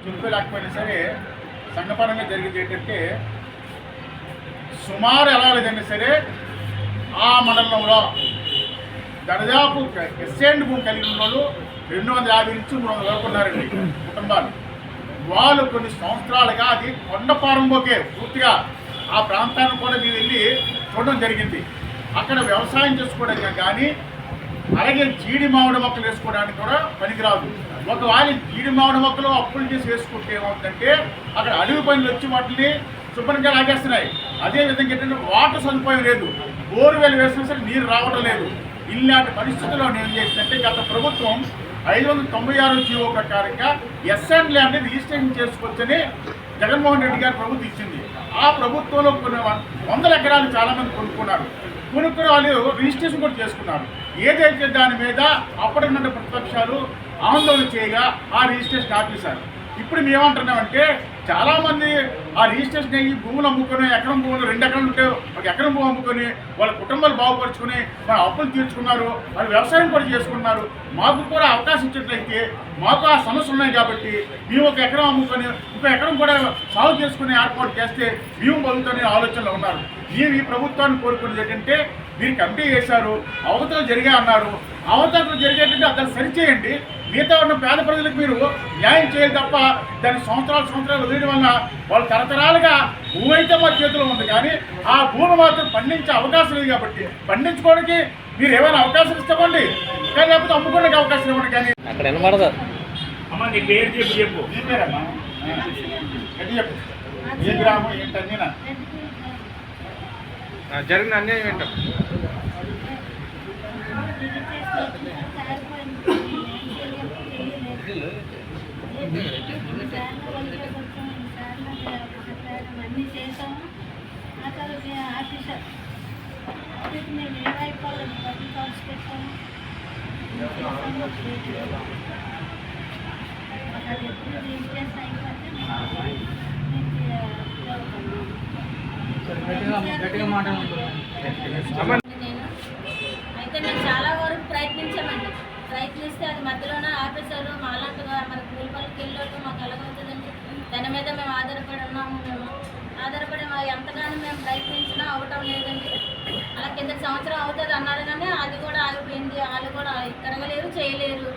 చెప్పలేకపోయినా సరే సంఘపరంగా జరిగేది ఏంటంటే సుమారు ఎలా లేదైనా సరే ఆ మండలంలో దర్దాపు ఎస్ఎండ్ భూమి కలిగిన వాళ్ళు 250 నుంచి 300 వరకు ఉన్నారండి కుటుంబాలు. వాళ్ళు కొన్ని సంవత్సరాలుగా అది కొండపారంలోకే పూర్తిగా ఆ ప్రాంతాన్ని కూడా మీరు వెళ్ళి చూడడం జరిగింది. అక్కడ వ్యవసాయం చేసుకోవడానికి కానీ అలాగే జీడి మామిడి మొక్కలు వేసుకోవడానికి కూడా పనికిరాదు. ఒకవేళ జీడి మామిడి మొక్కలు అప్పులు చేసి వేసుకుంటే ఏమవుతుందంటే అక్కడ అడవి పనులు వచ్చి వాటిని శుభ్రంగా లాగేస్తున్నాయి. అదేవిధంగా ఏంటంటే వాటర్ సదుపాయం లేదు, బోర్వెల్ వేసినా సరే నీరు రావడం లేదు. ఇలాంటి పరిస్థితుల్లో నేను చేసిందంటే గత ప్రభుత్వం 596 జీవో ప్రకారంగా ఎస్ఎన్ ల్యాండ్ని రిజిస్ట్రేషన్ చేసుకోవచ్చని జగన్మోహన్ రెడ్డి గారి ప్రభుత్వం ఇచ్చింది. ఆ ప్రభుత్వంలో కొన్ని 100 ఎకరాలు చాలామంది కొనుక్కున్నారు. కొనుక్కునే వాళ్ళు రిజిస్ట్రేషన్ కూడా చేసుకున్నారు. ఏదైతే దాని మీద అప్పటికన్నా ప్రతిపక్షాలు ఆందోళన చేయగా ఆ రిజిస్ట్రేషన్ ఆపేశారు. ఇప్పుడు మేమంటున్నామంటే చాలామంది ఆ రిజిస్ట్రేషన్ అయ్యి భూములు అమ్ముకొని ఎకరం భూములు 2 ఎకరాలు ఉంటే 1 ఎకరం భూమి అమ్ముకొని వాళ్ళ కుటుంబాలు బాగుపరుచుకొని మన అప్పులు తీర్చుకున్నారు, వాళ్ళు వ్యవసాయం కూడా చేసుకున్నారు. మాకు కూడా అవకాశం ఇచ్చినట్లయితే మాకు ఆ సమస్యలు ఉన్నాయి కాబట్టి మేము 1 ఎకరం అమ్ముకొని 1 ఎకరం కూడా సాగు చేసుకునే ఏర్పాటు చేస్తే మేము బతుకుతున్న ఆలోచనలో ఉన్నారు. మేము ఈ ప్రభుత్వాన్ని కోరుకునేది ఏంటంటే మీరు కమిటీ చేశారు, అవతలు జరిగా అన్నారు, అవతలు జరిగేటంటే అతను సరిచేయండి. మిగతా ఉన్న పేద ప్రజలకు మీరు న్యాయం చేయాలి తప్ప దాన్ని సంవత్సరాలు వదిలేయడం వల్ల వాళ్ళు తరతరాలుగా భూమి అయితే మా చేతిలో ఉంది కానీ ఆ భూమి మాత్రం పండించే అవకాశం లేదు. కాబట్టి పండించుకోవడానికి మీరు ఏమైనా అవకాశం ఇస్తామండి, కానీ లేకపోతే అమ్ముకోవడానికి అవకాశం ఇవ్వండి. కానీ అక్కడ వినపడదు. అమ్మ నీ పేరు చెప్పు నీ పేరమ్మా అది చెప్పు, ఏ గ్రామం ఏంటన్నీ జరిగిన అన్యాయం ఏంటో అన్నీ చేసాము. ఆ తర్వాత ఆఫీసర్ మేము ఏమైపోలేదు బట్టి కాల్స్ పెట్టాము. అది ఎప్పుడు రిజిస్ట్రేషన్ అయిపోతే అయితే మేము చాలా వరకు ప్రయత్నిస్తే అది మధ్యలోనే ఆఫీసర్లు మాలాంటిగా మన కూలి పనులకి వెళ్ళేట్టు మాకు ఎలాగవుతుందండి. దాని మీద మేము ఆధారపడి ఉన్నాము. ఆధారపడి ఎంతగానో మేము ప్రయత్నించినా అవటం లేదండి. అలా కింద సంవత్సరం అవుతుంది అన్నారు కానీ అది కూడా ఆగిపోయింది. వాళ్ళు కూడా తిరగలేరు, చేయలేరు.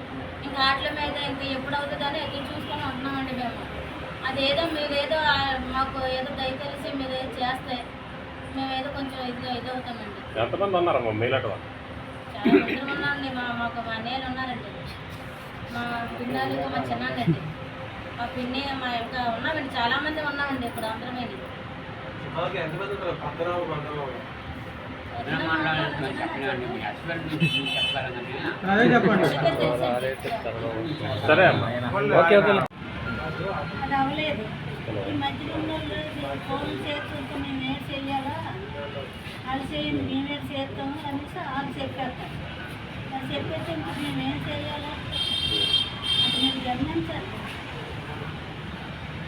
ఇంకా వాటి మీద ఇంకా ఎప్పుడు అవుతుందని ఎదురు చూసుకొని ఉంటున్నామండి మేము. అదేదో మీరేదో మాకు ఏదో దయతలిసి మీరు ఏదో చేస్తే మేము ఏదో కొంచెం ఇదవుతామండి. ఎంతమంది ఉన్నారమ్మా మీలాట? చాలా మంది ఉన్నామండి. మాకు మా అన్నయ్యలు ఉన్నారండి, మా పిన్నాలు, మా చిన్నాన్నండి, మా పిన్ని, మా ఇంకా ఉన్నామండి. చాలామంది ఉన్నామండి ఇప్పుడు అందరమే. సరే అమ్మా, ఓకే ఓకే. అది అవ్వలేదు. ఈ మధ్యలో ఫోన్ చేస్తుంటే మేము ఏం చెయ్యాలా, వాళ్ళు చేయండి మేమేం చేస్తాము అనేసి వాళ్ళు చెప్పేస్తాం. వాళ్ళు చెప్పేస్తే ఇప్పుడు మేమేం చేయాలా అది మీరు గమనించాలి.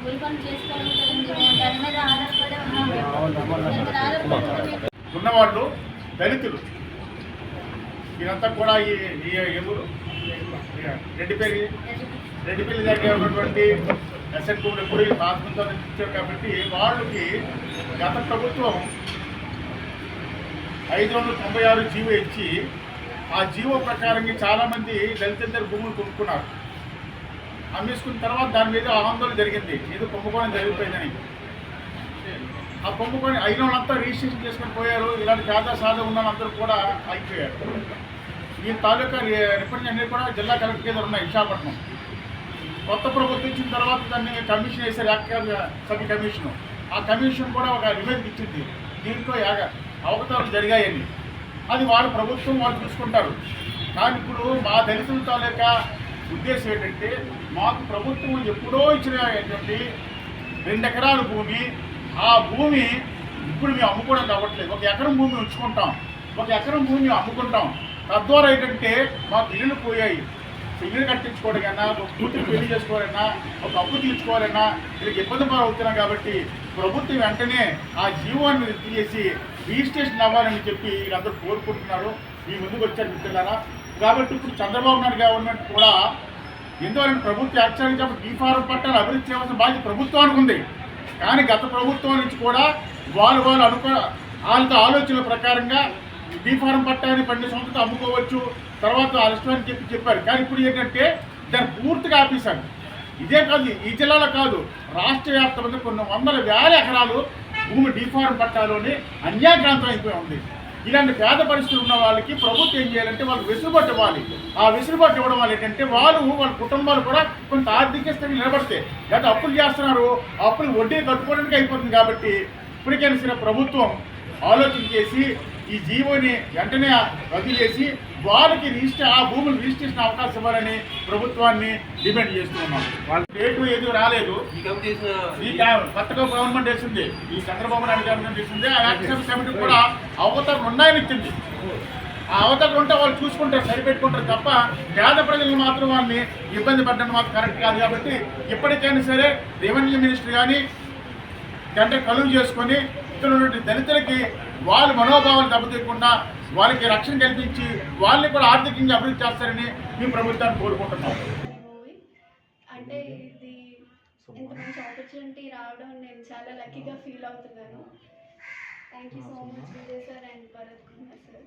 కూలి పని చేసుకోవాలి కదండి, మేము దాని మీద ఆధారపడే ఉన్నాము. ఉన్నవాళ్ళు దళితులు ఇదంతా కూడా ఈ ఎవరు రెడ్డిపల్లి దగ్గర ఉన్నటువంటి ఎస్ఎన్ భూములు ఎప్పుడు ప్రాథమికంతో ఇచ్చారు కాబట్టి వాళ్ళకి గత ప్రభుత్వం 596 జీవో ఇచ్చి ఆ జీవో ప్రకారంగా చాలామంది దళితుల భూములు కొనుక్కున్నారు. అమ్మేసుకున్న తర్వాత దాని మీద ఆందోళన జరిగింది, ఏదో కుంభకోణం జరిగిపోయిందని. ఆ కుంభకోణం అయిన వాళ్ళంతా రిజిస్ట్రేషన్ చేసుకొని పోయారు. ఇలాంటి పేద సాధ ఉన్న వాళ్ళందరూ కూడా అయిపోయారు. ఈ తాలూకా రిపోర్ట్ అన్నీ కూడా జిల్లా కలెక్టర్ దగ్గర ఉన్నాయి విశాఖపట్నం. కొత్త ప్రభుత్వం ఇచ్చిన తర్వాత దాన్ని కమిషన్ వేశారు, యాక్ట్ సబ్ కమిషన్. ఆ కమిషన్ కూడా ఒక నివేదిక ఇచ్చింది, దీంట్లో అవకతవకలు జరిగాయని. అది వాళ్ళ ప్రభుత్వం వాళ్ళు చూసుకుంటారు. కానీ ఇప్పుడు మా దళితుల తాలూకా ఉద్దేశం ఏంటంటే మాకు ప్రభుత్వం ఎప్పుడో ఇచ్చినటువంటి 2 ఎకరాల భూమి, ఆ భూమి ఇప్పుడు మేము అమ్ముకోవడానికి అవ్వట్లేదు. 1 ఎకరం భూమి ఉంచుకుంటాం, 1 ఎకరం భూమి అమ్ముకుంటాం. తద్వారా ఏంటంటే మాకు ఇల్లులు పోయాయి. ఇల్లు కట్టించుకోవడానికైనా, ఒక కూతురు పెళ్లి చేసుకోవాలన్నా, ఒక అప్పు తీర్చుకోవాలన్నా వీళ్ళకి ఇబ్బంది అవుతున్నాం. కాబట్టి ప్రభుత్వం వెంటనే ఆ జీవోని రద్దు చేసి రిజిస్ట్రేషన్ అవ్వాలని చెప్పి వీళ్ళందరూ కోరుకుంటున్నారు. మీ ముందుకు వచ్చారు మిత్రులారా. కాబట్టి ఇప్పుడు చంద్రబాబు నాయుడు గవర్నమెంట్ కూడా ఎందువల్ల ప్రభుత్వం యాక్చువల్గా డీఫారం పట్టాలు అభివృద్ధి చేయవలసిన బాధ్యత ప్రభుత్వానికి ఉంది. కానీ గత ప్రభుత్వం నుంచి కూడా వాళ్ళు వాళ్ళతో ఆలోచనల ప్రకారంగా డీఫారం పట్టాన్ని 12 సంవత్సరాలు అమ్ముకోవచ్చు, తర్వాత అరెస్టాన్ని చెప్పారు. కానీ ఇప్పుడు ఏంటంటే దాన్ని పూర్తిగా ఆపేశారు. ఇదే కాదు, ఈ జిల్లాలో కాదు, రాష్ట్ర వ్యాప్తంగా కొన్ని వందల వేల ఎకరాలు భూమి డీఫారం పట్టాలోని అన్యాక్రాంతం అయిపోయి ఉంది. ఇలాంటి పేద పరిస్థితులు ఉన్న వాళ్ళకి ప్రభుత్వం ఏం చేయాలంటే వాళ్ళు వెసులుబాటు ఇవ్వాలి. ఆ వెసులుబాటు ఇవ్వడం వల్ల ఏంటంటే వాళ్ళ కుటుంబాలు కూడా కొంత ఆర్థిక స్థితి నిలబడితే, లేదా అప్పులు చేస్తున్నారు, అప్పులు వడ్డీ కట్టుకోవడానికి అయిపోతుంది. కాబట్టి ఇప్పటికైనా సరే ప్రభుత్వం ఆలోచన చేసి ఈ జీవోని వెంటనే రద్దు చేసి వాళ్ళకి ఆ భూములు రిజిస్ట్రేషన్ అవకాశం ఇవ్వాలని ప్రభుత్వాన్ని డిమాండ్ చేస్తూ ఉన్నాం. వాళ్ళ రేటు ఏది రాలేదు, ఈ కొత్తగా గవర్నమెంట్ వేసింది, ఈ చంద్రబాబు నాయుడు గవర్నమెంట్ వేసింది. ఆ యాక్షన్ కమిటీ కూడా అవతలు ఉన్నాయని ఇచ్చింది. ఆ అవతలు ఉంటే వాళ్ళు చూసుకుంటారు, సరిపెట్టుకుంటారు తప్ప పేద ప్రజలు మాత్రం వాళ్ళని ఇబ్బంది పడ్డం మాత్రం కరెక్ట్ కాదు. కాబట్టి ఇప్పటికైనా సరే రెవెన్యూ మినిస్టర్ కానీ గంట కలుగు చేసుకొని ఇక్కడ ఉన్నటువంటి దళితులకి వాళ్ళ మనోభావాలు దెబ్బతీయకుండా వాళ్ళకి రక్షణ కల్పించి వాళ్ళని కూడా ఆర్థికంగా అభివృద్ధి చేస్తారని మేము ప్రభుత్వాన్ని కోరుకుంటున్నాం. అంటే ఇది ఇంత మంచి ఆపర్చునిటీ రావడం నేను చాలా లక్కీగా ఫీల్ అవుతున్నాను. Thank you so much Vijay sir and Bharat Kumar sir.